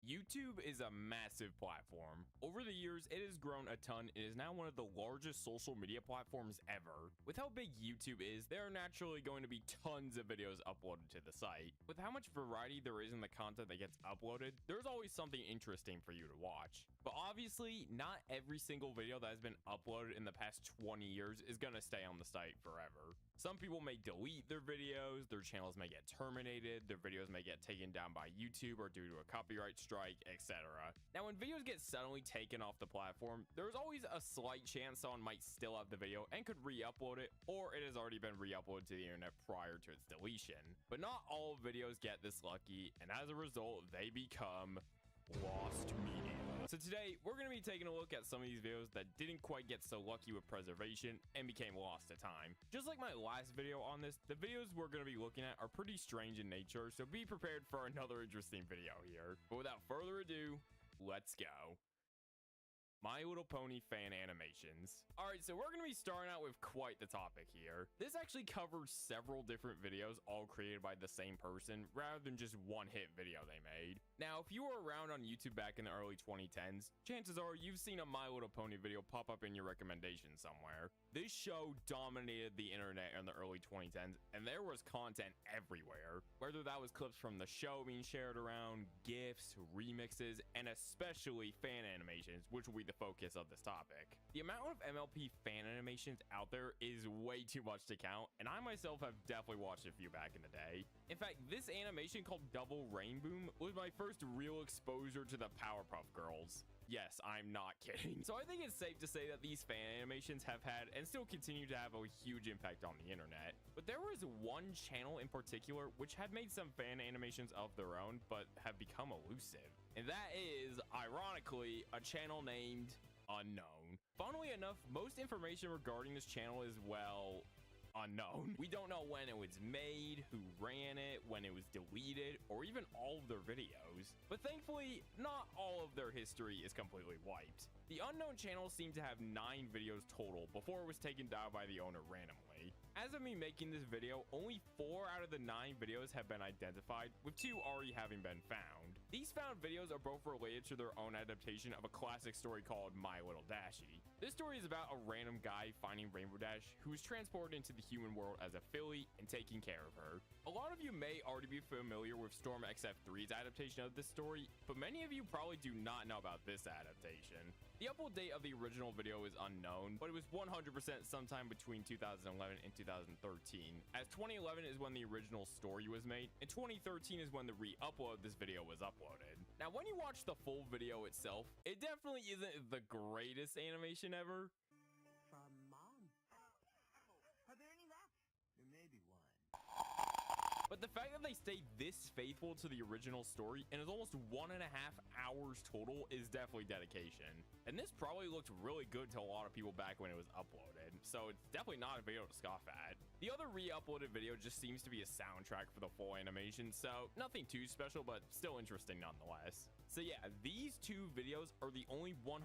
YouTube is a massive platform. Over the years, it has grown a ton and is now one of the largest social media platforms ever. With how big YouTube is, there are naturally going to be tons of videos uploaded to the site. With how much variety there is in the content that gets uploaded, there's always something interesting for you to watch. But obviously, not every single video that has been uploaded in the past 20 years is gonna stay on the site forever. Some people may delete their videos, their channels may get terminated, their videos may get taken down by YouTube or due to a copyright strike, etc. Now, when videos get suddenly taken off the platform, there's always a slight chance someone might still have the video and could re-upload it, or it has already been re-uploaded to the internet prior to its deletion. But not all videos get this lucky, and as a result, they become lost media. So today, we're going to be taking a look at some of these videos that didn't quite get so lucky with preservation and became lost to time. Just like my last video on this, the videos we're going to be looking at are pretty strange in nature, so be prepared for another interesting video here. But without further ado, let's go. My Little Pony fan animations. Alright, so we're going to be starting out with quite the topic here. This actually covers several different videos all created by the same person rather than just one hit video they made. Now, if you were around on YouTube back in the early 2010s, chances are you've seen a My Little Pony video pop up in your recommendations somewhere. This show dominated the internet in the early 2010s, and there was content everywhere. Whether that was clips from the show being shared around, GIFs, remixes, and especially fan animations, which will be the focus of this topic. The amount of MLP fan animations out there is way too much to count, and I myself have definitely watched a few back in the day. In fact, this animation called Double Rainboom was my first real exposure to the Powerpuff Girls. Yes, I'm not kidding. So I think it's safe to say that these fan animations have had and still continue to have a huge impact on the internet. But there was one channel in particular which had made some fan animations of their own but have become elusive. And that is, ironically, a channel named Unknown. Funnily enough, most information regarding this channel is, well, unknown. We don't know when it was made, who ran it, when it was deleted, or even all of their videos. But thankfully, not all of their history is completely wiped. The Unknown channel seemed to have 9 videos total before it was taken down by the owner randomly. As of me making this video, only 4 out of the 9 videos have been identified, with 2 already having been found. These found videos are both related to their own adaptation of a classic story called My Little Dashie. This story is about a random guy finding Rainbow Dash, who is transported into the human world as a filly and taking care of her. A lot of you may already be familiar with Storm XF3's adaptation of this story, but many of you probably do not know about this adaptation. The upload date of the original video is unknown, but it was 100% sometime between 2011 and 2013, as 2011 is when the original story was made, and 2013 is when the re-upload of this video was uploaded. Now, when you watch the full video itself, it definitely isn't the greatest animation ever. From Mom. Are there any left? There may be one. But the fact that they stayed this faithful to the original story and is almost 1.5 hours total is definitely dedication. And this probably looked really good to a lot of people back when it was uploaded, so it's definitely not a video to scoff at. The other re-uploaded video just seems to be a soundtrack for the full animation, so nothing too special, but still interesting nonetheless. So yeah, these 2 videos are the only 100%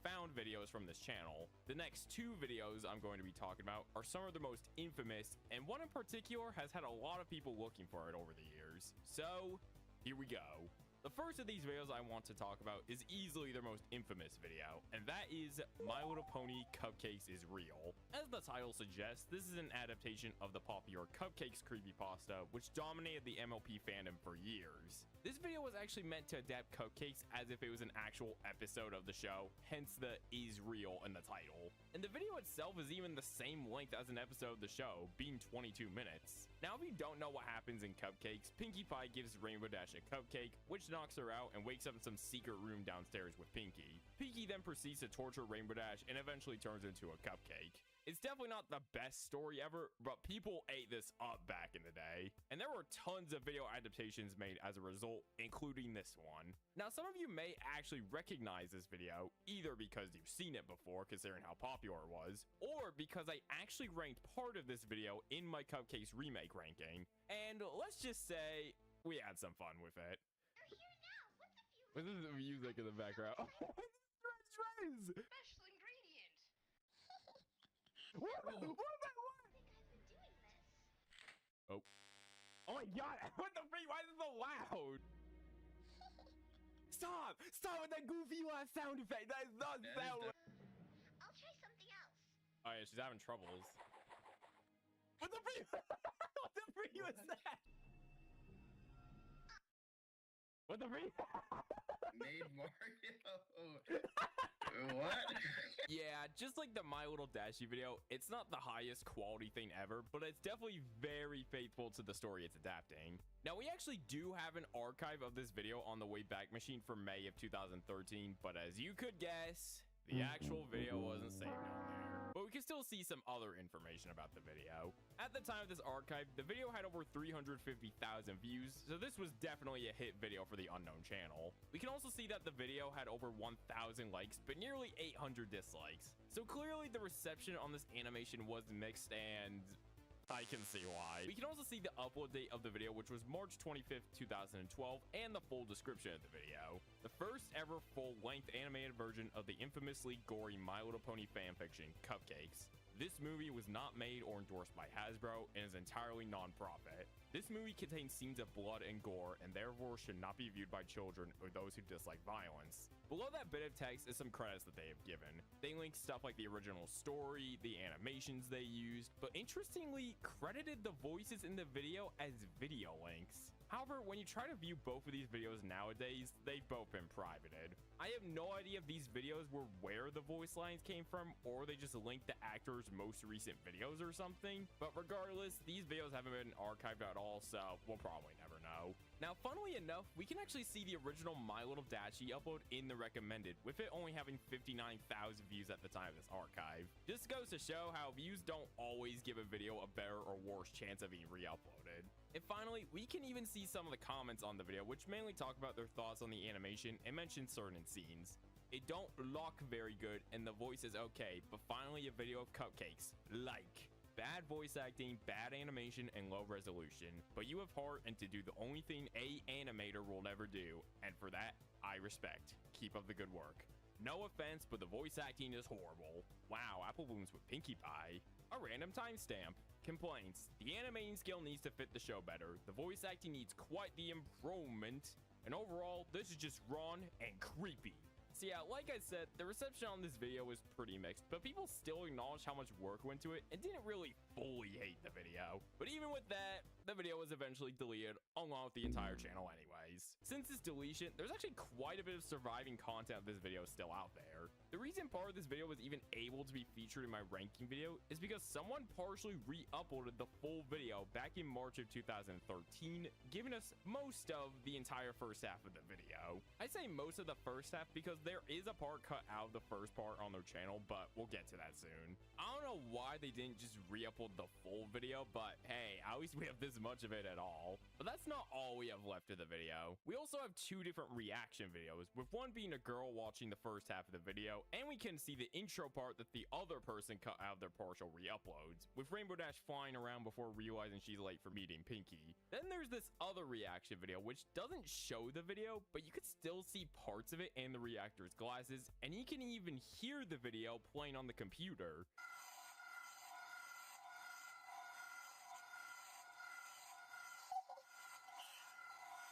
found videos from this channel. The next 2 videos I'm going to be talking about are some of the most infamous, and one in particular has had a lot of people looking for it over the years. So here we go. The first of these videos I want to talk about is easily their most infamous video, and that is My Little Pony Cupcakes is Real. As the title suggests, this is an adaptation of the popular Cupcakes creepypasta, which dominated the MLP fandom for years. This video was actually meant to adapt Cupcakes as if it was an actual episode of the show, hence the "is real" in the title. And the video itself is even the same length as an episode of the show, being 22 minutes. Now, if you don't know what happens in Cupcakes, Pinkie Pie gives Rainbow Dash a cupcake, which knocks her out and wakes up in some secret room downstairs with Pinkie. Pinkie then proceeds to torture Rainbow Dash and eventually turns into a cupcake. It's definitely not the best story ever, but people ate this up back in the day. And there were tons of video adaptations made as a result, including this one. Now, some of you may actually recognize this video, either because you've seen it before, considering how popular it was, or because I actually ranked part of this video in my Cupcakes remake ranking. And let's just say, we had some fun with it. They're here now. What is the music in the background? Special ingredient. What? I think I've been doing this. Oh. Oh my god, what the freak? Why is it so loud? Stop! Stop with that goofy last sound effect! That is not sound. I'll try something else. Oh yeah, she's having troubles. What the freak? What the freak was that? What the freak? Made Mario. What? Yeah, just like the My Little Dashie video, it's not the highest quality thing ever, but it's definitely very faithful to the story it's adapting. Now, we actually do have an archive of this video on the Wayback Machine from May of 2013, but as you could guess, the actual video wasn't saved on there. But we can still see some other information about the video. At the time of this archive, the video had over 350,000 views, so this was definitely a hit video for the unknown channel. We can also see that the video had over 1,000 likes, but nearly 800 dislikes. So clearly the reception on this animation was mixed, and I can see why. We can also see the upload date of the video, which was March 25th, 2012, and the full description of the video. The first ever full-length animated version of the infamously gory My Little Pony fanfiction, Cupcakes. This movie was not made or endorsed by Hasbro and is entirely non-profit. This movie contains scenes of blood and gore and therefore should not be viewed by children or those who dislike violence. Below that bit of text is some credits that they have given. They link stuff like the original story, the animations they used, but interestingly credited the voices in the video as video links. However, when you try to view both of these videos nowadays, they've both been privated. I have no idea if these videos were where the voice lines came from, or they just linked the actors' most recent videos or something, but regardless, these videos haven't been archived at all, so we'll probably never know. Now, funnily enough, we can actually see the original My Little Dashie upload in the recommended, with it only having 59,000 views at the time of this archive. This goes to show how views don't always give a video a better or worse chance of being re-uploaded. And finally, we can even see some of the comments on the video, which mainly talk about their thoughts on the animation and mention certain scenes. It don't look very good and the voice is okay, but finally a video of Cupcakes. Like. Bad voice acting, bad animation, and low resolution. But you have heart and to do the only thing a animator will never do. And for that, I respect. Keep up the good work. No offense, but the voice acting is horrible. Wow, apple blooms with Pinkie Pie. A random timestamp. Complaints. The animating skill needs to fit the show better. The voice acting needs quite the improvement. And overall, this is just raw and creepy. So yeah, like I said, the reception on this video was pretty mixed, but people still acknowledged how much work went to it and didn't really fully hate the video. But even with that, the video was eventually deleted along with the entire channel anyways. Since its deletion, there's actually quite a bit of surviving content of this video still out there. The reason part of this video was even able to be featured in my ranking video is because someone partially re-uploaded the full video back in March of 2013, giving us most of the entire first half of the video. I say most of the first half because there is a part cut out of the first part on their channel, but we'll get to that soon. I don't know why they didn't just re-upload the full video, but hey, at least we have this much of it at all. But that's not all we have left of the video. We also have two different reaction videos, with one being a girl watching the first half of the video, and we can see the intro part that the other person cut out of their partial re-uploads, with Rainbow Dash flying around before realizing she's late for meeting Pinkie. Then there's this other reaction video, which doesn't show the video, but you could still see parts of it in the reactor's glasses, and you can even hear the video playing on the computer.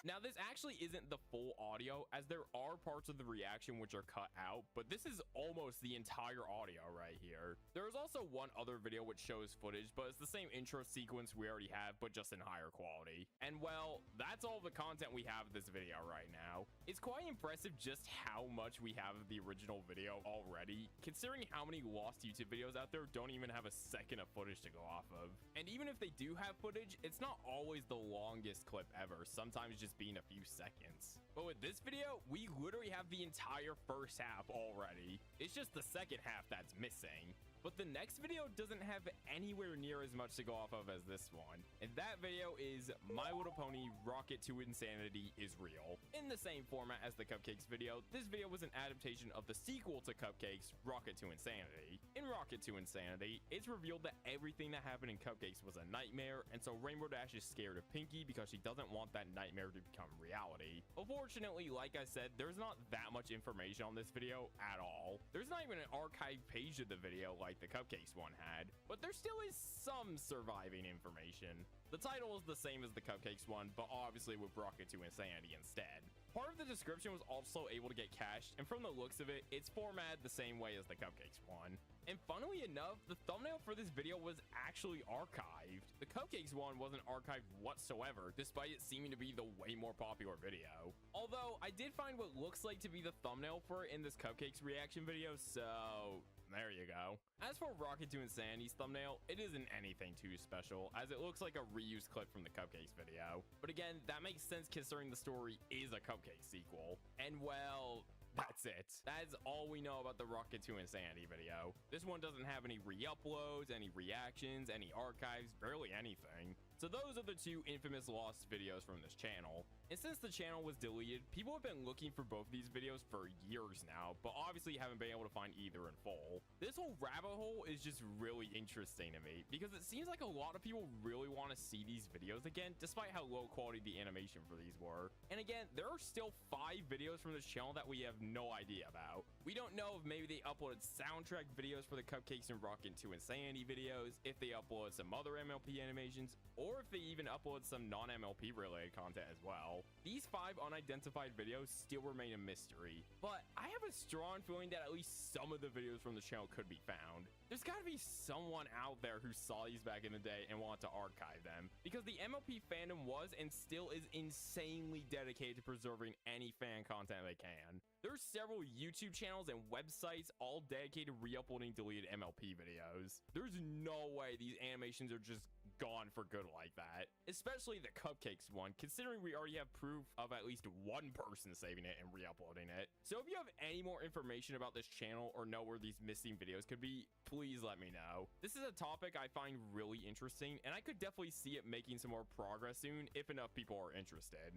Now, this actually isn't the full audio, as there are parts of the reaction which are cut out, but this is almost the entire audio right here. There is also one other video which shows footage, but it's the same intro sequence we already have, but just in higher quality. And well, that's all the content we have in this video right now. It's quite impressive just how much we have of the original video already, considering how many lost YouTube videos out there don't even have a second of footage to go off of. And even if they do have footage, it's not always the longest clip ever, sometimes just being a few seconds. But with this video, we literally have the entire first half already. It's just the second half that's missing. But the next video doesn't have anywhere near as much to go off of as this one. And that video is My Little Pony Rocket to Insanity is Real. In the same format as the Cupcakes video, this video was an adaptation of the sequel to Cupcakes, Rocket to Insanity. In Rocket to Insanity, it's revealed that everything that happened in Cupcakes was a nightmare, and so Rainbow Dash is scared of Pinkie because she doesn't want that nightmare to become reality. Unfortunately, like I said, there's not that much information on this video at all. There's not even an archive page of the video like the Cupcakes one had, but there still is some surviving information. The title is the same as the Cupcakes one, but obviously with Rocket to Insanity instead. Part of the description was also able to get cached, and from the looks of it, it's formatted the same way as the Cupcakes one. And funnily enough, the thumbnail for this video was actually archived. The Cupcakes one wasn't archived whatsoever, despite it seeming to be the way more popular video. Although, I did find what looks like to be the thumbnail for it in this Cupcakes reaction video, so there you go. As for Rocket to Insanity's thumbnail, it isn't anything too special, as it looks like a reused clip from the Cupcakes video. But again, that makes sense considering the story is a Cupcakes sequel. And well, that's it. That is all we know about the Rocket to Insanity video. This one doesn't have any re-uploads, any reactions, any archives, barely anything. So those are the two infamous lost videos from this channel. And since the channel was deleted, people have been looking for both these videos for years now, but obviously haven't been able to find either in full. This whole rabbit hole is just really interesting to me, because it seems like a lot of people really want to see these videos again, despite how low quality the animation for these were. And again, there are still 5 videos from this channel that we have no idea about. We don't know if maybe they uploaded soundtrack videos for the Cupcakes and Rocket to Insanity videos, if they uploaded some other MLP animations, or if they even upload some non-MLP related content as well. These 5 unidentified videos still remain a mystery, but I have a strong feeling that at least some of the videos from the channel could be found. There's got to be someone out there who saw these back in the day and wanted to archive them, because the MLP fandom was and still is insanely dedicated to preserving any fan content they can. There's several YouTube channels and websites all dedicated to re-uploading deleted MLP videos. There's no way these animations are just gone for good like that, especially the Cupcakes one, considering we already have proof of at least one person saving it and re-uploading it. So if you have any more information about this channel or know where these missing videos could be, please let me know. This is a topic I find really interesting, and I could definitely see it making some more progress soon if enough people are interested.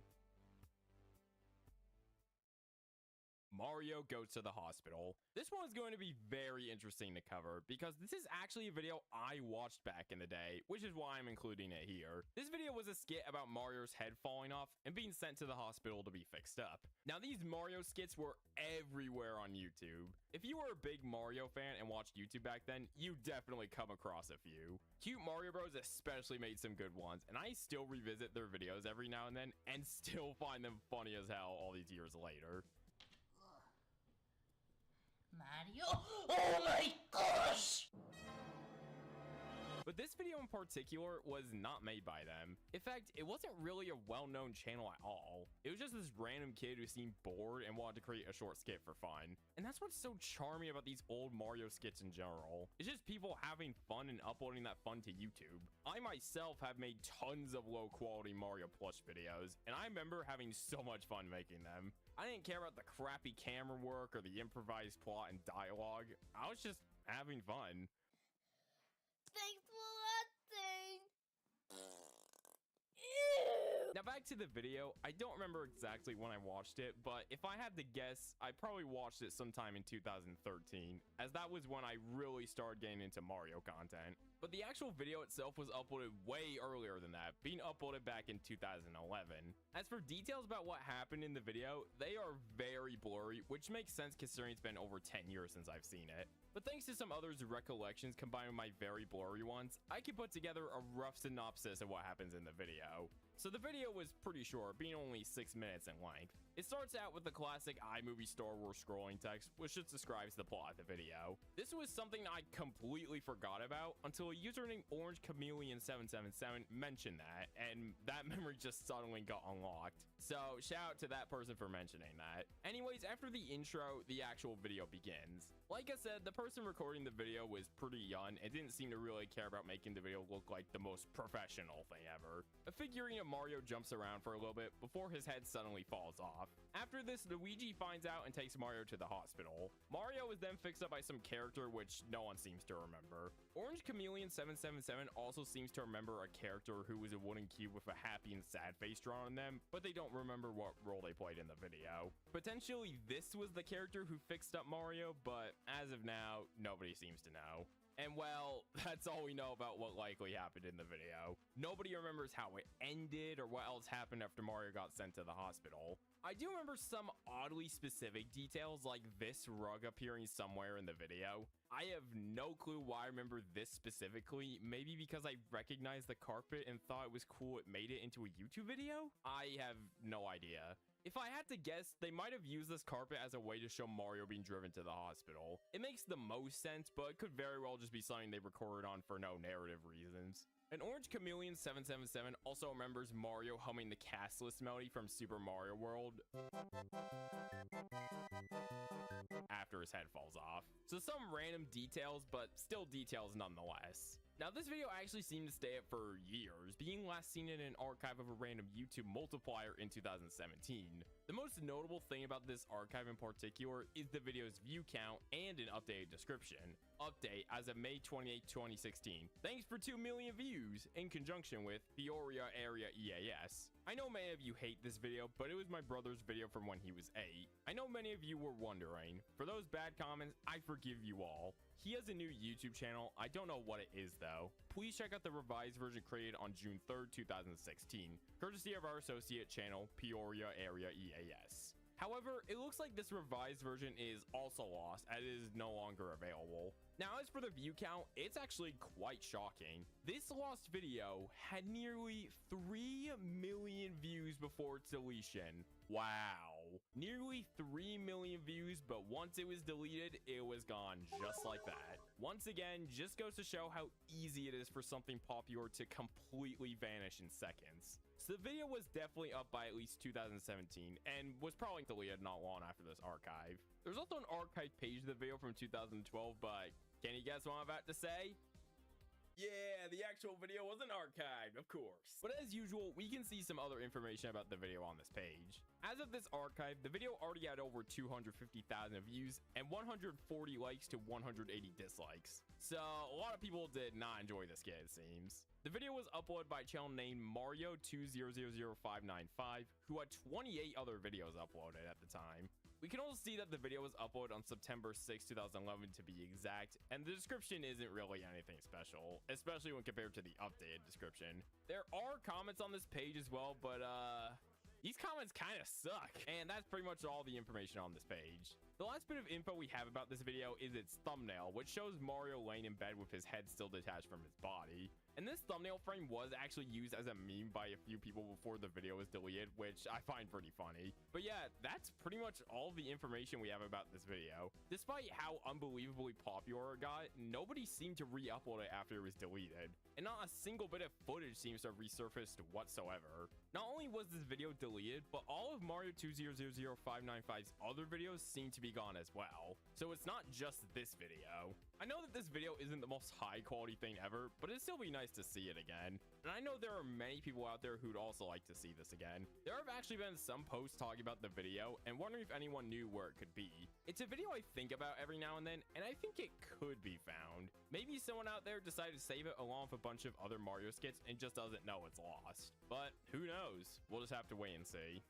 Mario Goes to the Hospital. This one is going to be very interesting to cover, because this is actually a video I watched back in the day, which is why I'm including it here. This video was a skit about Mario's head falling off and being sent to the hospital to be fixed up. Now, these Mario skits were everywhere on YouTube. If you were a big Mario fan and watched YouTube back then, you definitely come across a few. Cute Mario Bros especially made some good ones, and I still revisit their videos every now and then and still find them funny as hell all these years later. Mario? Oh my gosh! But this video in particular was not made by them. In fact, it wasn't really a well-known channel at all. It was just this random kid who seemed bored and wanted to create a short skit for fun. And that's what's so charming about these old Mario skits in general. It's just people having fun and uploading that fun to YouTube. I myself have made tons of low-quality Mario plush videos, and I remember having so much fun making them. I didn't care about the crappy camera work or the improvised plot and dialogue. I was just having fun. Thanks for watching. Now back to the video, I don't remember exactly when I watched it, but if I had to guess, I probably watched it sometime in 2013, as that was when I really started getting into Mario content. but the actual video itself was uploaded way earlier than that, being uploaded back in 2011. As for details about what happened in the video, they are very blurry, which makes sense considering it's been over 10 years since I've seen it. But thanks to some others' recollections combined with my very blurry ones, I can put together a rough synopsis of what happens in the video. So the video was pretty short, being only 6 minutes in length. It starts out with the classic iMovie Star Wars scrolling text, which just describes the plot of the video. This was something I completely forgot about until a user named Orange Chameleon 777 mentioned that, and that memory just suddenly got unlocked. So shout out to that person for mentioning that. Anyways, after the intro, the actual video begins. Like I said, the person recording the video was pretty young and didn't seem to really care about making the video look like the most professional thing ever. A figurine of Mario jumps around for a little bit before his head suddenly falls off. After this, Luigi finds out and takes Mario to the hospital. Mario is then fixed up by some character which no one seems to remember. Orange Chameleon 777 also seems to remember a character who was a wooden cube with a happy and sad face drawn on them, but they don't remember what role they played in the video. Potentially this was the character who fixed up Mario, but as of now, nobody seems to know. And well, that's all we know about what likely happened in the video. Nobody remembers how it ended or what else happened after Mario got sent to the hospital. I do remember some oddly specific details like this rug appearing somewhere in the video. I have no clue why I remember this specifically, maybe because I recognized the carpet and thought it was cool it made it into a YouTube video? I have no idea. If I had to guess, they might have used this carpet as a way to show Mario being driven to the hospital. It makes the most sense, but it could very well just be something they recorded on for no narrative reasons. An Orange Chameleon 777 also remembers Mario humming the Castless melody from Super Mario World after his head falls off. So some random details, but still details nonetheless. Now this video actually seemed to stay up for years, being last seen in an archive of a random YouTube multiplier in 2017. The most notable thing about this archive in particular is the video's view count and an updated description. Update as of May 28, 2016. Thanks for 2 million views in conjunction with Peoria Area EAS. I know many of you hate this video, but it was my brother's video from when he was 8. I know many of you were wondering. For those bad comments, I forgive you all. He has a new YouTube channel. I don't know what it is though. Please check out the revised version created on June 3rd, 2016, courtesy of our associate channel, Peoria Area EAS. However, it looks like this revised version is also lost as it is no longer available. Now, as for the view count, it's actually quite shocking. This lost video had nearly 3 million views before its deletion. Wow. Nearly 3 million views, but once it was deleted, it was gone just like that. Once again, just goes to show how easy it is for something popular to completely vanish in seconds. So the video was definitely up by at least 2017 and was probably deleted not long after this archive. There's also an archive page of the video from 2012, but can you guess what I'm about to say? Yeah, the actual video wasn't archived, of course. But as usual, we can see some other information about the video on this page. As of this archive, the video already had over 250,000 views and 140 likes to 180 dislikes. So a lot of people did not enjoy this kid, it seems. The video was uploaded by a channel named Mario2000595, who had 28 other videos uploaded at the time. We can also see that the video was uploaded on September 6, 2011 to be exact, and the description isn't really anything special, especially when compared to the updated description. There are comments on this page as well, but these comments kind of suck. And that's pretty much all the information on this page. The last bit of info we have about this video is its thumbnail, which shows Mario laying in bed with his head still detached from his body. And this thumbnail frame was actually used as a meme by a few people before the video was deleted, which I find pretty funny. But yeah, that's pretty much all the information we have about this video. Despite how unbelievably popular it got, nobody seemed to re-upload it after it was deleted. And not a single bit of footage seems to have resurfaced whatsoever. Not only was this video deleted, but all of Mario2000595's other videos seem to be gone as well. So it's not just this video. I know that this video isn't the most high quality thing ever, but it'd still be nice to see it again. And I know there are many people out there who'd also like to see this again. There have actually been some posts talking about the video and wondering if anyone knew where it could be. It's a video I think about every now and then, and I think it could be found. Maybe someone out there decided to save it along with a bunch of other Mario skits and just doesn't know it's lost. But who knows? We'll just have to wait and see.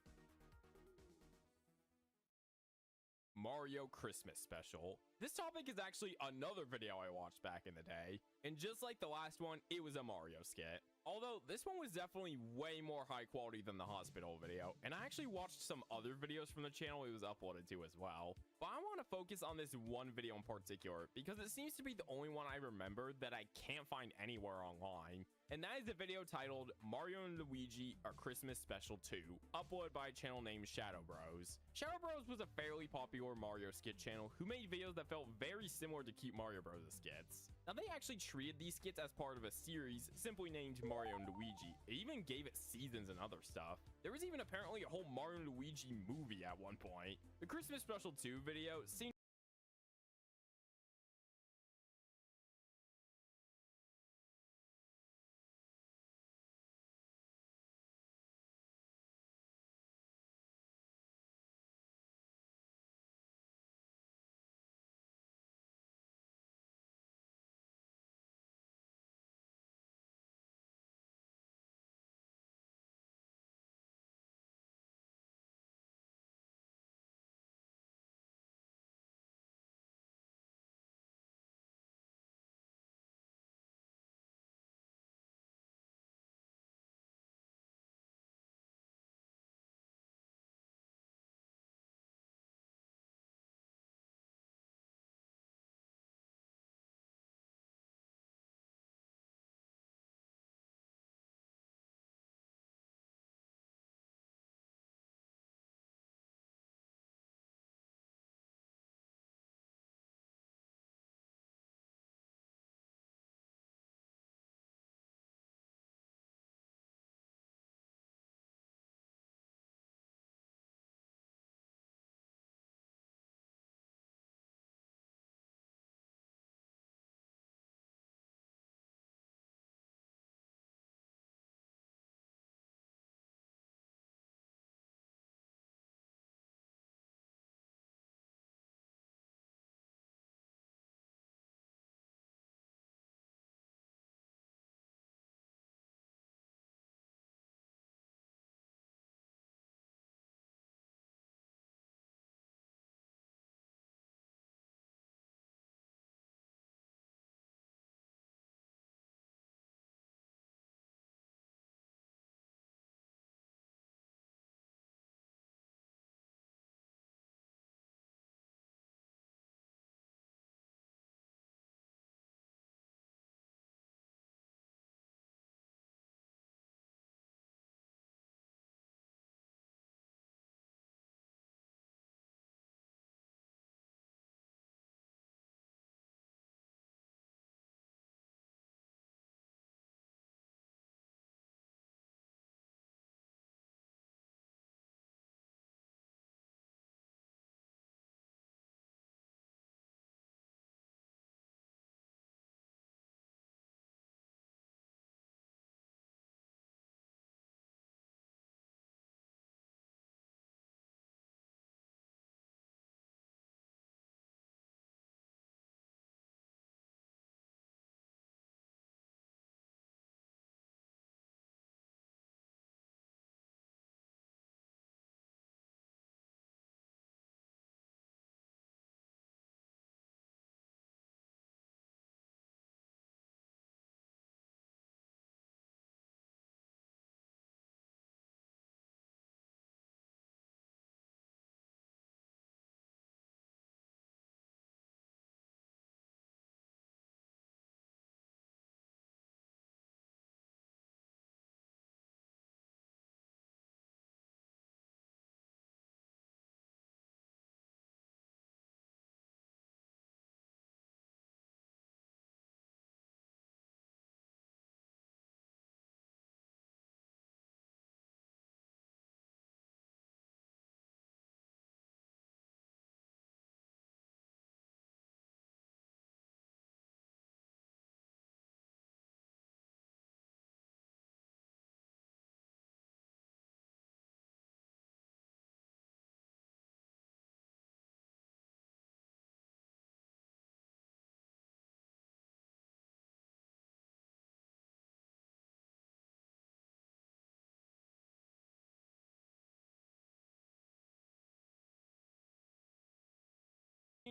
Mario Mario Christmas special. This topic is actually another video I watched back in the day, and just like the last one, it was a Mario skit. Although this one was definitely way more high quality than the hospital video, and I actually watched some other videos from the channel it was uploaded to as well. But I want to focus on this one video in particular because it seems to be the only one I remember that I can't find anywhere online. And that is the video titled Mario and Luigi A Christmas Special 2, uploaded by a channel named Shadow Bros. Shadow Bros was a fairly popular Mario skit channel who made videos that felt very similar to Keep Mario Bros. Skits. Now they actually treated these skits as part of a series simply named Mario and Luigi. They even gave it seasons and other stuff. There was even apparently a whole Mario and Luigi movie at one point. The Christmas Special 2 video seemed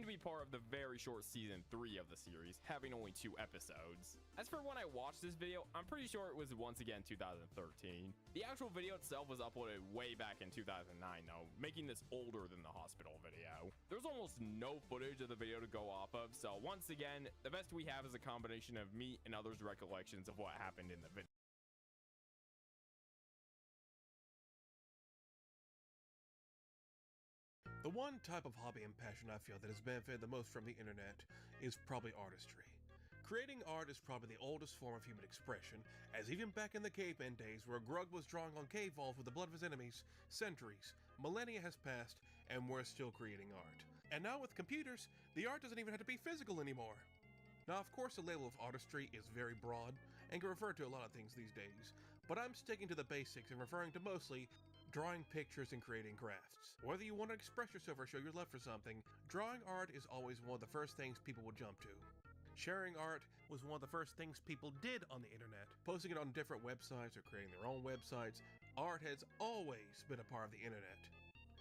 to be part of the very short season 3 of the series, having only 2 episodes. As for when I watched this video, I'm pretty sure it was once again 2013. The actual video itself was uploaded way back in 2009 though, making this older than the hospital video. There's almost no footage of the video to go off of, so once again, the best we have is a combination of me and others' recollections of what happened in the video. The one type of hobby and passion I feel that has benefited the most from the internet is probably artistry. Creating art is probably the oldest form of human expression, as even back in the caveman days where Grug was drawing on cave walls with the blood of his enemies, centuries, millennia has passed, and we're still creating art. And now with computers, the art doesn't even have to be physical anymore. Now of course the label of artistry is very broad, and can refer to a lot of things these days, but I'm sticking to the basics and referring to mostly drawing pictures and creating crafts. Whether you want to express yourself or show your love for something, drawing art is always one of the first things people will jump to. Sharing art was one of the first things people did on the internet. Posting it on different websites or creating their own websites, art has always been a part of the internet.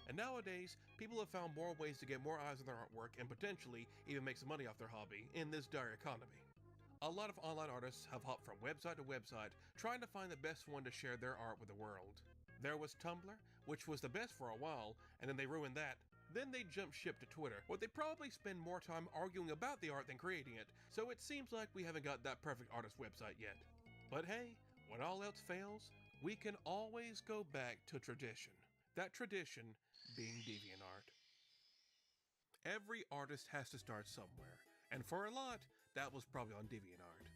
And nowadays, people have found more ways to get more eyes on their artwork and potentially even make some money off their hobby in this dire economy. A lot of online artists have hopped from website to website trying to find the best one to share their art with the world. There was Tumblr, which was the best for a while, and then they ruined that. Then they jumped ship to Twitter, where they probably spend more time arguing about the art than creating it, so it seems like we haven't got that perfect artist website yet. But hey, when all else fails, we can always go back to tradition. That tradition being DeviantArt. Every artist has to start somewhere, and for a lot, that was probably on DeviantArt.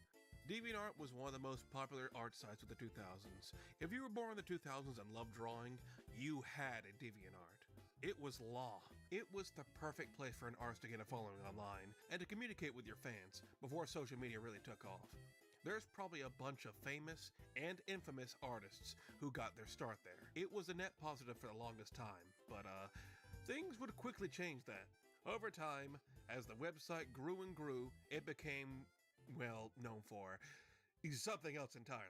DeviantArt was one of the most popular art sites of the 2000s. If you were born in the 2000s and loved drawing, you had a DeviantArt. It was law. It was the perfect place for an artist to get a following online and to communicate with your fans before social media really took off. There's probably a bunch of famous and infamous artists who got their start there. It was a net positive for the longest time, but things would quickly change that. Over time, as the website grew and grew, it became, well, known for something else entirely.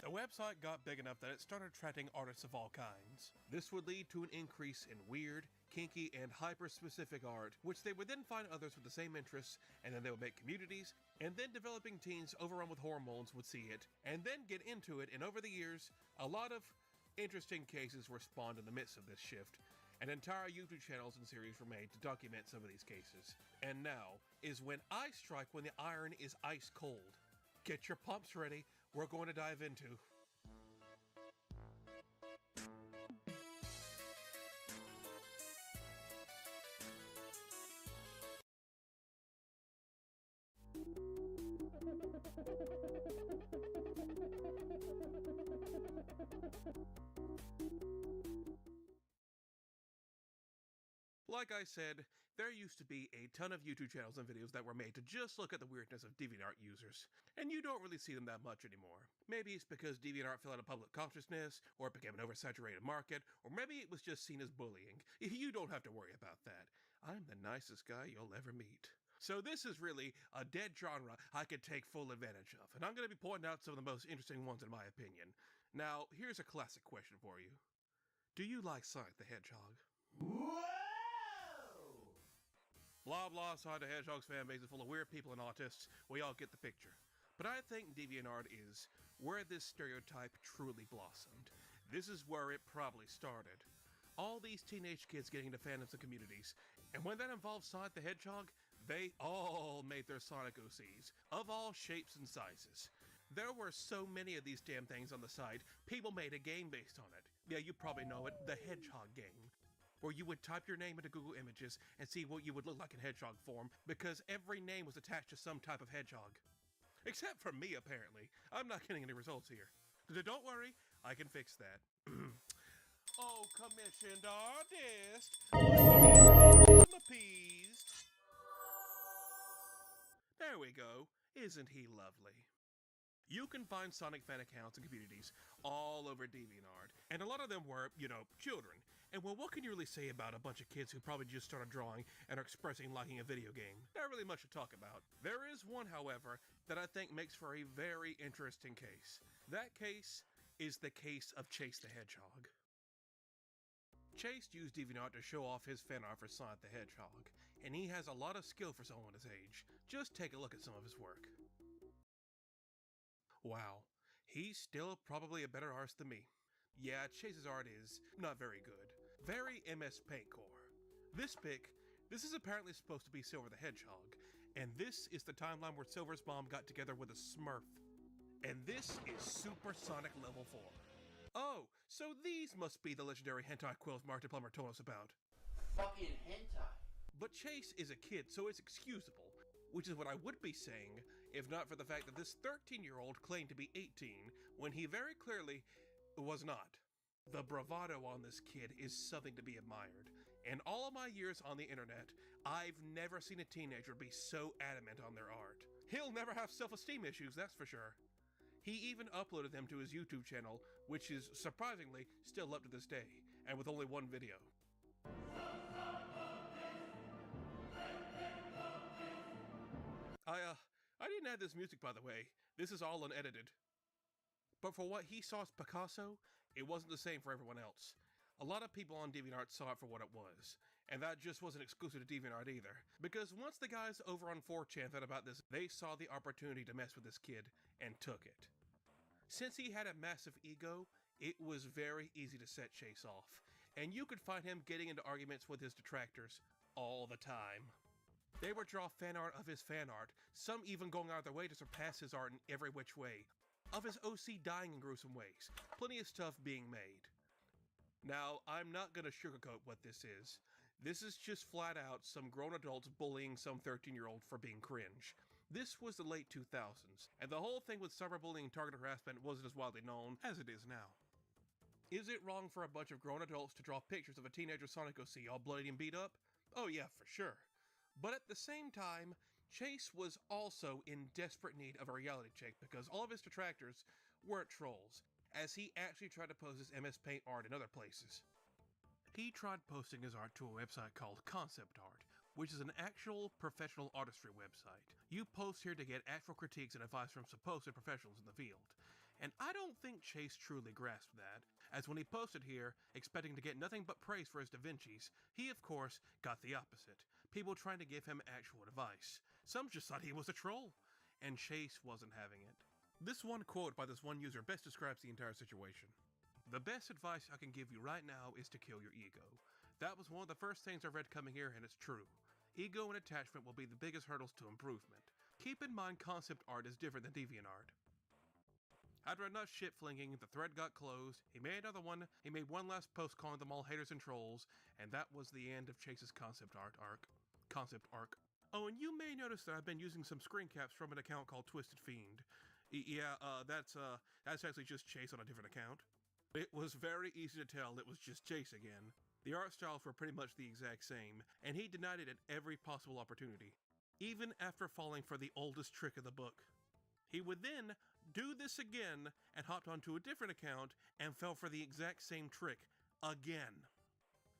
The website got big enough that it started attracting artists of all kinds. This would lead to an increase in weird, kinky, and hyper-specific art, which they would then find others with the same interests, and then they would make communities, and then developing teens overrun with hormones would see it, and then get into it, and over the years, a lot of interesting cases were spawned in the midst of this shift, and entire YouTube channels and series were made to document some of these cases. And now is when I strike when the iron is ice cold. Get your pumps ready, we're going to dive into Like I said, there used to be a ton of YouTube channels and videos that were made to just look at the weirdness of DeviantArt users, and you don't really see them that much anymore. Maybe it's because DeviantArt fell out of public consciousness, or it became an oversaturated market, or maybe it was just seen as bullying. You don't have to worry about that. I'm the nicest guy you'll ever meet. So this is really a dead genre I could take full advantage of, and I'm going to be pointing out some of the most interesting ones in my opinion. Now, here's a classic question for you. Do you like Sonic the Hedgehog? Blah blah, Sonic the Hedgehog's fanbase is full of weird people and autists. We all get the picture. But I think DeviantArt is where this stereotype truly blossomed. This is where it probably started. All these teenage kids getting into fandoms and communities, and when that involved Sonic the Hedgehog, they all made their Sonic OCs, of all shapes and sizes. There were so many of these damn things on the site, people made a game based on it. Yeah, you probably know it, the Hedgehog game, where you would type your name into Google Images and see what you would look like in hedgehog form, because every name was attached to some type of hedgehog. Except for me, apparently. I'm not getting any results here. Don't worry, I can fix that. Oh, commissioned artist! Appeased. There we go. Isn't he lovely? You can find Sonic fan accounts and communities all over DeviantArt, and a lot of them were, children. And well, what can you really say about a bunch of kids who probably just started drawing and are expressing liking a video game? Not really much to talk about. There is one, however, that I think makes for a very interesting case. That case is the case of Chase the Hedgehog. Chase used DeviantArt to show off his fan art for Sonic the Hedgehog, and he has a lot of skill for someone his age. Just take a look at some of his work. Wow, he's still probably a better artist than me. Yeah, Chase's art is not very good. Very MS Paint core. This is apparently supposed to be Silver the Hedgehog, and this is the timeline where Silver's mom got together with a Smurf. And this is Supersonic Level 4. Oh, so these must be the legendary hentai quills Mark Plummer told us about. Fucking hentai. But Chase is a kid, so it's excusable, which is what I would be saying if not for the fact that this 13-year-old claimed to be 18 when he very clearly was not. The bravado on this kid is something to be admired. In all of my years on the internet, I've never seen a teenager be so adamant on their art. He'll never have self-esteem issues, that's for sure. He even uploaded them to his YouTube channel, which is surprisingly still up to this day, and with only one video. I didn't add this music, by the way. This is all unedited. But for what he saw as Picasso, it wasn't the same for everyone else. A lot of people on DeviantArt saw it for what it was, and that just wasn't exclusive to DeviantArt either. Because once the guys over on 4chan thought about this, they saw the opportunity to mess with this kid, and took it. Since he had a massive ego, it was very easy to set Chase off, and you could find him getting into arguments with his detractors all the time. They would draw fan art of his fan art, some even going out of their way to surpass his art in every which way, of his OC dying in gruesome ways, plenty of stuff being made. Now, I'm not gonna sugarcoat what this is. This is just flat out some grown adults bullying some 13-year-old for being cringe. This was the late 2000s, and the whole thing with cyberbullying and targeted harassment wasn't as widely known as it is now. Is it wrong for a bunch of grown adults to draw pictures of a teenager Sonic OC all bloody and beat up? Oh yeah, for sure. But at the same time, Chase was also in desperate need of a reality check because all of his detractors weren't trolls, as he actually tried to post his MS Paint art in other places. He tried posting his art to a website called Concept Art, which is an actual professional artistry website. You post here to get actual critiques and advice from supposed professionals in the field. And I don't think Chase truly grasped that, as when he posted here, expecting to get nothing but praise for his Da Vinci's, he of course got the opposite. People trying to give him actual advice. Some just thought he was a troll, and Chase wasn't having it. This one quote by this one user best describes the entire situation. "The best advice I can give you right now is to kill your ego. That was one of the first things I read coming here, and it's true. Ego and attachment will be the biggest hurdles to improvement. Keep in mind concept art is different than DeviantArt." After enough shit flinging, the thread got closed, he made another one, he made one last post calling them all haters and trolls, and that was the end of Chase's concept arc. Oh, and you may notice that I've been using some screen caps from an account called Twisted Fiend. That's actually just Chase on a different account. It was very easy to tell it was just Chase again. The art styles were pretty much the exact same, and he denied it at every possible opportunity, even after falling for the oldest trick of the book. He would then do this again and hopped onto a different account and fell for the exact same trick again.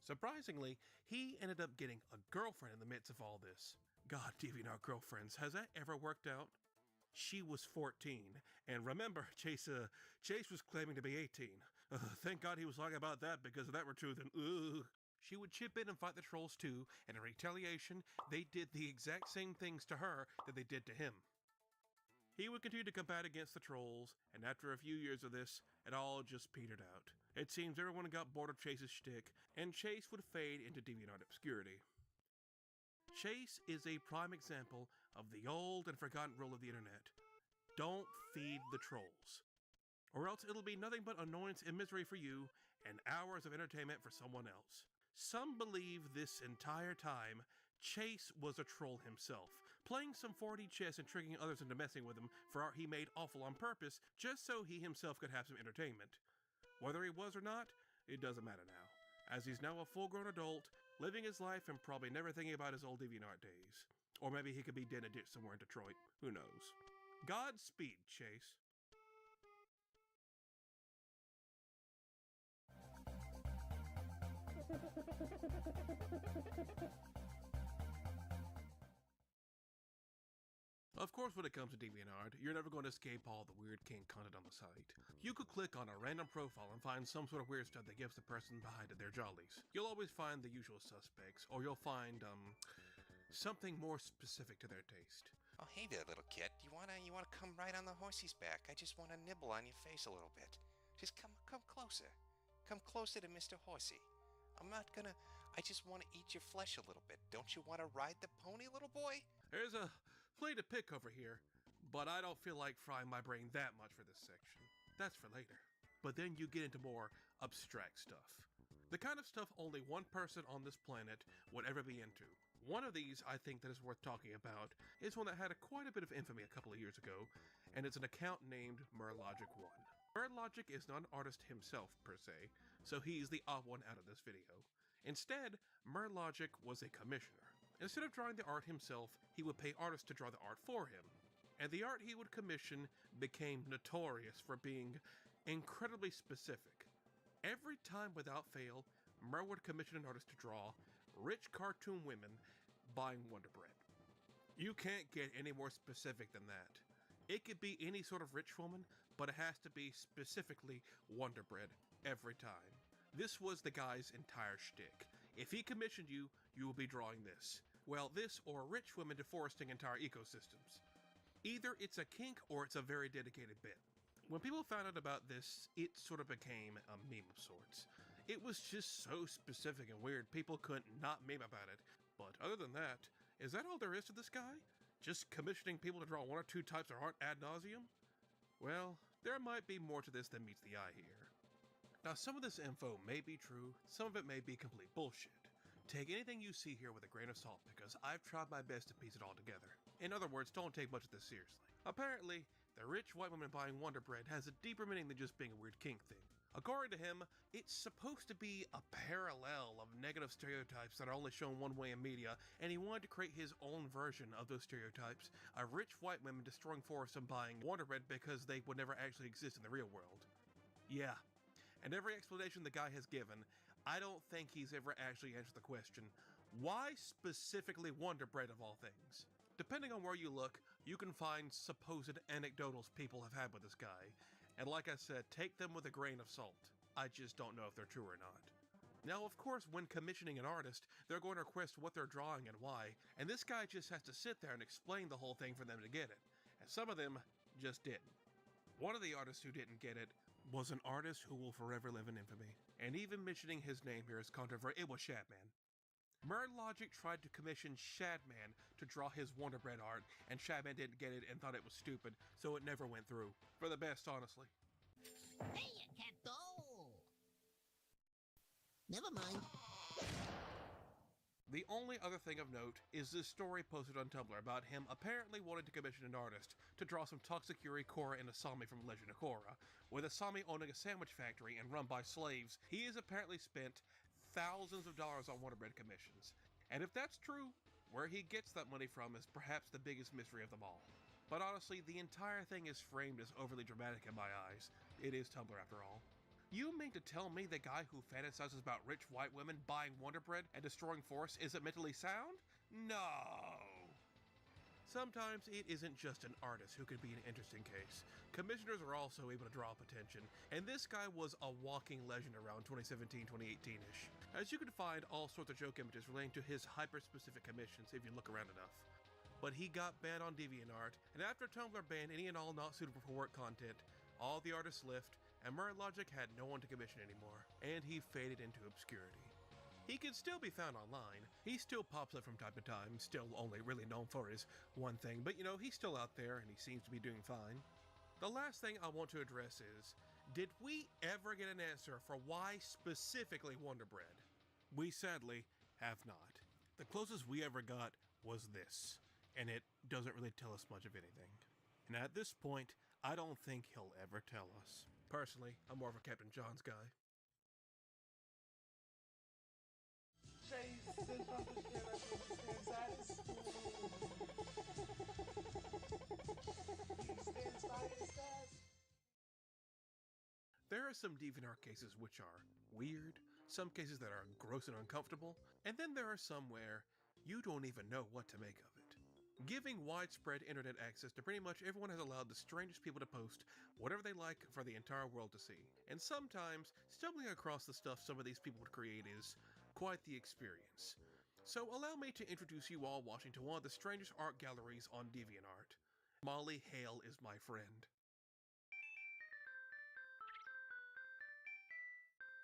Surprisingly, he ended up getting a girlfriend in the midst of all this. God, DeviantArt girlfriends, has that ever worked out? She was 14, and remember, Chase was claiming to be 18. Thank God he was lying about that, because if that were true, then She would chip in and fight the trolls too, and in retaliation, they did the exact same things to her that they did to him. He would continue to combat against the trolls, and after a few years of this, it all just petered out. It seems everyone got bored of Chase's shtick, and Chase would fade into DeviantArt obscurity. Chase is a prime example of the old and forgotten rule of the internet. Don't feed the trolls, or else it'll be nothing but annoyance and misery for you, and hours of entertainment for someone else. Some believe this entire time, Chase was a troll himself, playing some 4D chess and tricking others into messing with him for art he made awful on purpose, just so he himself could have some entertainment. Whether he was or not, it doesn't matter now, as he's now a full-grown adult, living his life and probably never thinking about his old DeviantArt days. Or maybe he could be dead in a ditch somewhere in Detroit. Who knows? Godspeed, Chase. Of course, when it comes to DeviantArt, you're never going to escape all the weird kink content on the site. You could click on a random profile and find some sort of weird stuff that gives the person behind it their jollies. You'll always find the usual suspects, or you'll find, something more specific to their taste. Oh, hey there, little kid. You wanna come right on the horsey's back? I just wanna nibble on your face a little bit. Just come closer. Come closer to Mr. Horsey. I just wanna eat your flesh a little bit. Don't you wanna ride the pony, little boy? There's a play to pick over here, but I don't feel like frying my brain that much for this section. That's for later. But then you get into more abstract stuff. The kind of stuff only one person on this planet would ever be into. One of these I think that is worth talking about is one that had quite a bit of infamy a couple of years ago, and it's an account named Merlogic1. Merlogic is not an artist himself per se, so he's the odd one out of this video. Instead, Merlogic was a commissioner. Instead of drawing the art himself, he would pay artists to draw the art for him. And the art he would commission became notorious for being incredibly specific. Every time without fail, Mer would commission an artist to draw rich cartoon women buying Wonder Bread. You can't get any more specific than that. It could be any sort of rich woman, but it has to be specifically Wonder Bread every time. This was the guy's entire shtick. If he commissioned you, you will be drawing this. Well, this or rich women deforesting entire ecosystems. Either it's a kink or it's a very dedicated bit. When people found out about this, it sort of became a meme of sorts. It was just so specific and weird, people couldn't not meme about it. But other than that, is that all there is to this guy? Just commissioning people to draw one or two types of art ad nauseum? Well, there might be more to this than meets the eye here. Now, some of this info may be true, some of it may be complete bullshit. Take anything you see here with a grain of salt, because I've tried my best to piece it all together. In other words, don't take much of this seriously. Apparently, the rich white woman buying Wonder Bread has a deeper meaning than just being a weird kink thing. According to him, it's supposed to be a parallel of negative stereotypes that are only shown one way in media, and he wanted to create his own version of those stereotypes, of rich white women destroying forests and buying Wonder Bread because they would never actually exist in the real world. Yeah, and every explanation the guy has given, I don't think he's ever actually answered the question, why specifically Wonder Bread of all things? Depending on where you look, you can find supposed anecdotals people have had with this guy. And like I said, take them with a grain of salt. I just don't know if they're true or not. Now, of course, when commissioning an artist, they're going to request what they're drawing and why, and this guy just has to sit there and explain the whole thing for them to get it. And some of them just didn't. One of the artists who didn't get it was an artist who will forever live in infamy. And even mentioning his name here is controversial. It was Shadman. Merlogic tried to commission Shadman to draw his Wonder Bread art, and Shadman didn't get it and thought it was stupid, so it never went through. For the best, honestly. Hey, you can't go. Never mind. The only other thing of note is this story posted on Tumblr about him apparently wanting to commission an artist to draw some toxic Yuri, Korra, and Asami from Legend of Korra. With Asami owning a sandwich factory and run by slaves, he has apparently spent thousands of dollars on Wonder Bread commissions. And if that's true, where he gets that money from is perhaps the biggest mystery of them all. But honestly, the entire thing is framed as overly dramatic in my eyes. It is Tumblr after all. You mean to tell me the guy who fantasizes about rich white women buying Wonder Bread and destroying forests isn't mentally sound? No! Sometimes it isn't just an artist who can be an interesting case. Commissioners are also able to draw up attention, and this guy was a walking legend around 2017-2018-ish. As you can find all sorts of joke images relating to his hyper-specific commissions if you look around enough. But he got banned on DeviantArt, and after Tumblr banned any and all not suitable for work content, all the artists left, and Merlogic had no one to commission anymore, and he faded into obscurity. He can still be found online. He still pops up from time to time, still only really known for his one thing, but you know, he's still out there and he seems to be doing fine. The last thing I want to address is, did we ever get an answer for why specifically Wonder Bread? We sadly have not. The closest we ever got was this, and it doesn't really tell us much of anything. And at this point, I don't think he'll ever tell us. Personally, I'm more of a Captain John's guy. There are some DeviantArt cases which are weird, some cases that are gross and uncomfortable, and then there are some where you don't even know what to make of it. Giving widespread internet access to pretty much everyone has allowed the strangest people to post whatever they like for the entire world to see. And sometimes, stumbling across the stuff some of these people would create is quite the experience. So allow me to introduce you all watching to one of the strangest art galleries on DeviantArt. Molly Hale is my friend.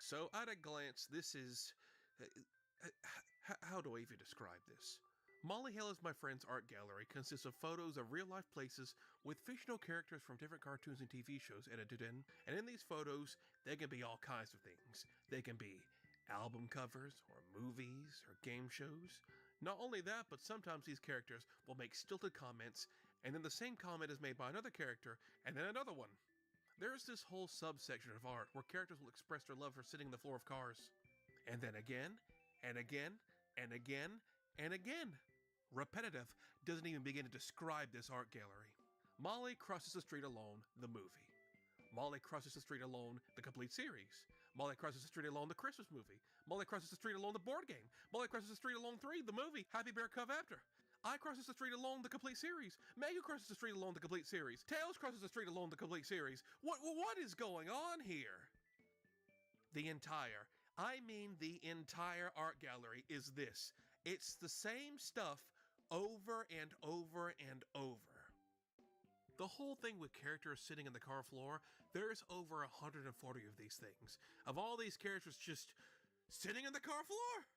So at a glance, this is... how do I even describe this? Molly Hale is my friend's art gallery consists of photos of real-life places with fictional characters from different cartoons and TV shows edited in. And in these photos, they can be all kinds of things. They can be album covers, or movies, or game shows. Not only that, but sometimes these characters will make stilted comments, and then the same comment is made by another character, and then another one. There's this whole subsection of art where characters will express their love for sitting on the floor of cars. And then again, and again, and again, and again. Repetitive doesn't even begin to describe this art gallery. Molly Crosses the Street Alone, the movie. Molly Crosses the Street Alone, the complete series. Molly Crosses the Street Alone, the Christmas movie. Molly Crosses the Street Alone, the board game. Molly Crosses the Street Alone 3, the movie. Happy Bear Cove After. I Crosses the Street Alone, the complete series. Maggie Crosses the Street Alone, the complete series. Tails Crosses the Street Alone, the complete series. What is going on here? The entire art gallery is this. It's the same stuff over and over and over. The whole thing with characters sitting in the car floor, there's over 140 of these things. Of all these characters just sitting in the car floor?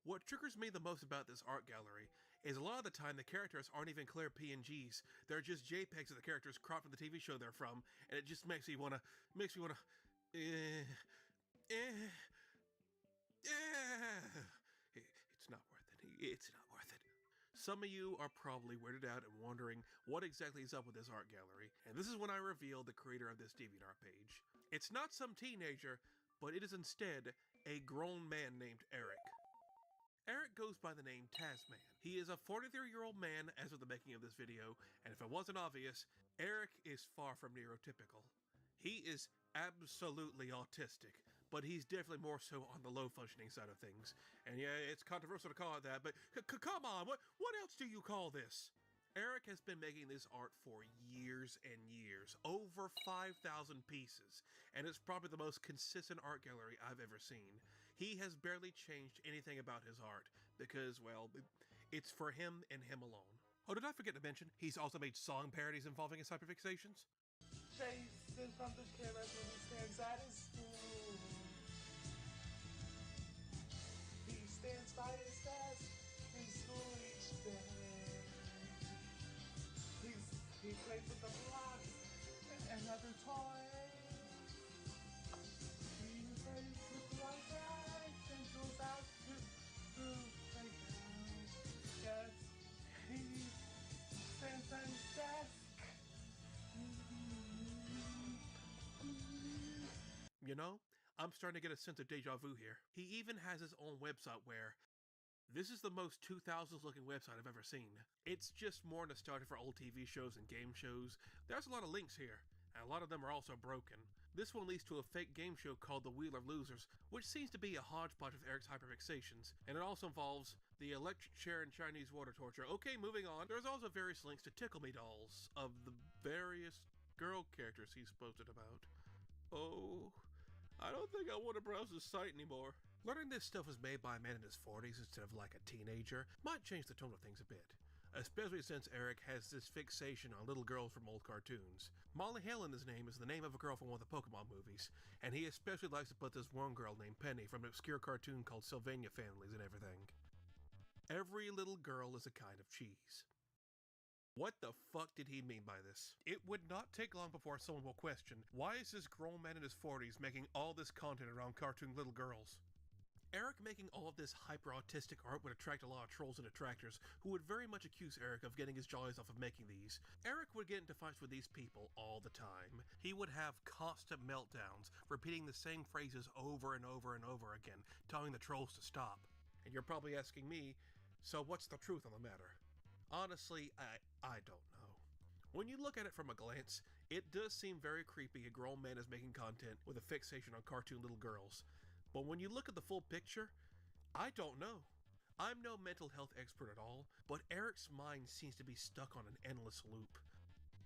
What triggers me the most about this art gallery is a lot of the time the characters aren't even clear PNGs. They're just JPEGs of the characters cropped from the TV show they're from, and it just makes me wanna, it's not worth it. It's not worth it. Some of you are probably weirded out and wondering what exactly is up with this art gallery, and this is when I reveal the creator of this DeviantArt page. It's not some teenager, but it is instead a grown man named Eric. Eric goes by the name Tasman. He is a 43-year-old man as of the making of this video, and if it wasn't obvious, Eric is far from neurotypical. He is absolutely autistic, but he's definitely more so on the low-functioning side of things. And yeah, it's controversial to call it that, but come on, what else do you call this? Eric has been making this art for years and years, over 5,000 pieces, and it's probably the most consistent art gallery I've ever seen. He has barely changed anything about his art, because, well, it's for him and him alone. Oh, did I forget to mention, he's also made song parodies involving his hyperfixations? Chases from the killers when he stands at his school. He stands by his desk in school each day. He plays with the blocks and other toys. He plays with white bags and goes out to the playground. Yes, he stands at his desk. You know, I'm starting to get a sense of deja vu here. He even has his own website where this is the most 2000s looking website I've ever seen. It's just more nostalgic for old TV shows and game shows. There's a lot of links here, and a lot of them are also broken. This one leads to a fake game show called The Wheel of Losers, which seems to be a hodgepodge of Eric's hyperfixations, and it also involves the electric chair and Chinese water torture. Okay, moving on. There's also various links to Tickle Me dolls of the various girl characters he's posted about. Oh, I don't think I want to browse this site anymore. Learning this stuff was made by a man in his 40s instead of like a teenager might change the tone of things a bit. Especially since Eric has this fixation on little girls from old cartoons. Molly Hale in his name is the name of a girl from one of the Pokemon movies, and he especially likes to put this one girl named Penny from an obscure cartoon called Sylvania Families and everything. Every little girl is a kind of cheese. What the fuck did he mean by this? It would not take long before someone will question, why is this grown man in his 40s making all this content around cartoon little girls? Eric making all of this hyper-autistic art would attract a lot of trolls and detractors who would very much accuse Eric of getting his jollies off of making these. Eric would get into fights with these people all the time. He would have constant meltdowns, repeating the same phrases over and over and over again, telling the trolls to stop. And you're probably asking me, so what's the truth on the matter? Honestly, I don't know. When you look at it from a glance, it does seem very creepy a grown man is making content with a fixation on cartoon little girls. But when you look at the full picture, I don't know. I'm no mental health expert at all, but Eric's mind seems to be stuck on an endless loop.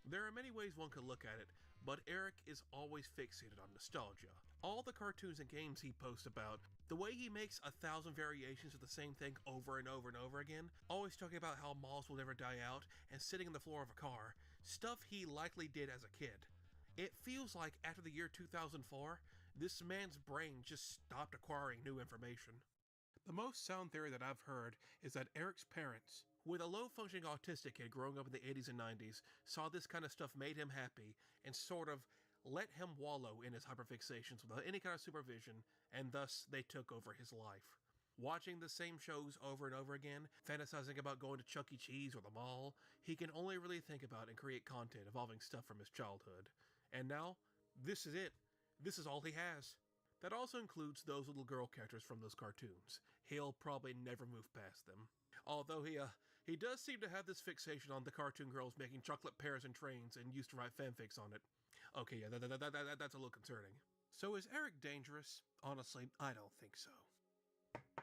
There are many ways one could look at it, but Eric is always fixated on nostalgia. All the cartoons and games he posts about, the way he makes 1,000 variations of the same thing over and over and over again, always talking about how malls will never die out and sitting on the floor of a car, stuff he likely did as a kid. It feels like after the year 2004, this man's brain just stopped acquiring new information. The most sound theory that I've heard is that Eric's parents, with a low-functioning autistic kid growing up in the 80s and 90s, saw this kind of stuff made him happy and sort of let him wallow in his hyperfixations without any kind of supervision, and thus they took over his life. Watching the same shows over and over again, fantasizing about going to Chuck E. Cheese or the mall, he can only really think about and create content involving stuff from his childhood. And now, this is it. This is all he has. That also includes those little girl characters from those cartoons. He'll probably never move past them. Although he does seem to have this fixation on the cartoon girls making chocolate pears and trains and used to write fanfics on it. Okay, yeah, that's a little concerning. So is Eric dangerous? Honestly, I don't think so.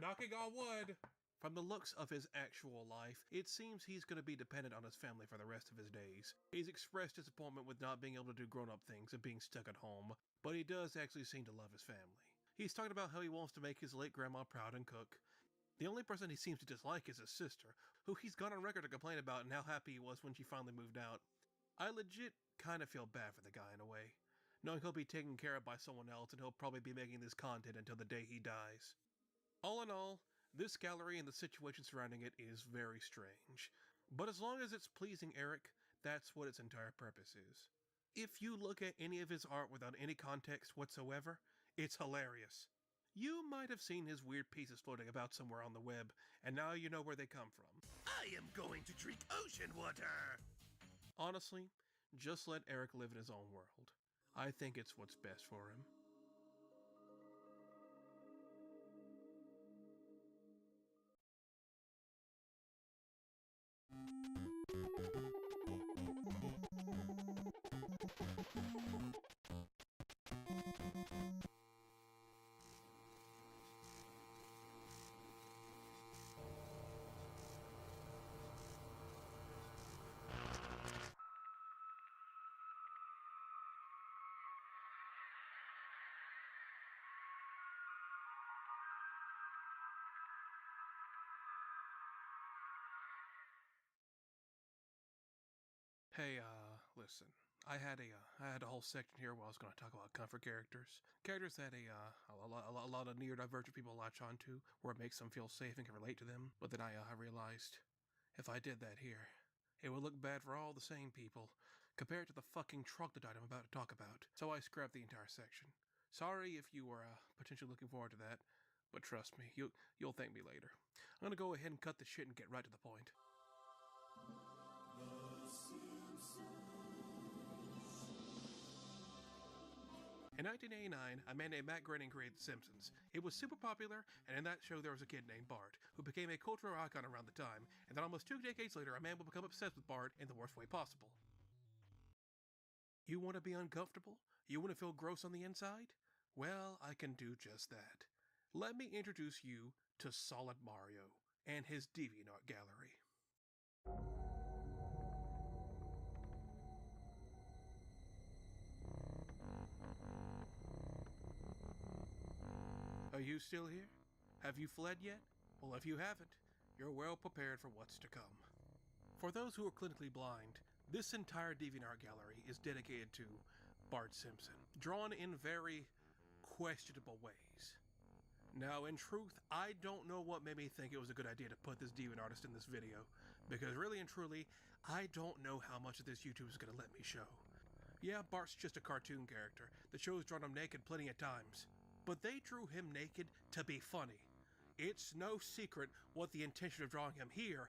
Knocking on wood! From the looks of his actual life, it seems he's going to be dependent on his family for the rest of his days. He's expressed disappointment with not being able to do grown-up things and being stuck at home, but he does actually seem to love his family. He's talking about how he wants to make his late grandma proud and cook. The only person he seems to dislike is his sister, who he's gone on record to complain about and how happy he was when she finally moved out. I legit kind of feel bad for the guy in a way, knowing he'll be taken care of by someone else and he'll probably be making this content until the day he dies. All in all, this gallery and the situation surrounding it is very strange, but as long as it's pleasing Eric, that's what its entire purpose is. If you look at any of his art without any context whatsoever, it's hilarious. You might have seen his weird pieces floating about somewhere on the web, and now you know where they come from. I am going to drink ocean water! Honestly, just let Eric live in his own world. I think it's what's best for him. Hey, listen. I had a whole section here where I was going to talk about comfort characters. Characters that a lot of neurodivergent people latch onto, where it makes them feel safe and can relate to them. But then I realized, if I did that here, it would look bad for all the sane people, compared to the fucking troglodyte I'm about to talk about. So I scrapped the entire section. Sorry if you were potentially looking forward to that, but trust me, you'll thank me later. I'm gonna go ahead and cut the shit and get right to the point. In 1989, a man named Matt Groening created The Simpsons. It was super popular, and in that show there was a kid named Bart, who became a cultural icon around the time, and then almost 2 decades later, a man will become obsessed with Bart in the worst way possible. You want to be uncomfortable? You want to feel gross on the inside? Well, I can do just that. Let me introduce you to Solid Mario and his DeviantArt gallery. Are you still here? Have you fled yet? Well, if you haven't, you're well prepared for what's to come. For those who are clinically blind, this entire DeviantArt gallery is dedicated to Bart Simpson, drawn in very questionable ways. Now, in truth, I don't know what made me think it was a good idea to put this DeviantArtist in this video, because really and truly, I don't know how much of this YouTube is going to let me show. Yeah, Bart's just a cartoon character. The show's drawn him naked plenty of times. But they drew him naked to be funny. It's no secret what the intention of drawing him here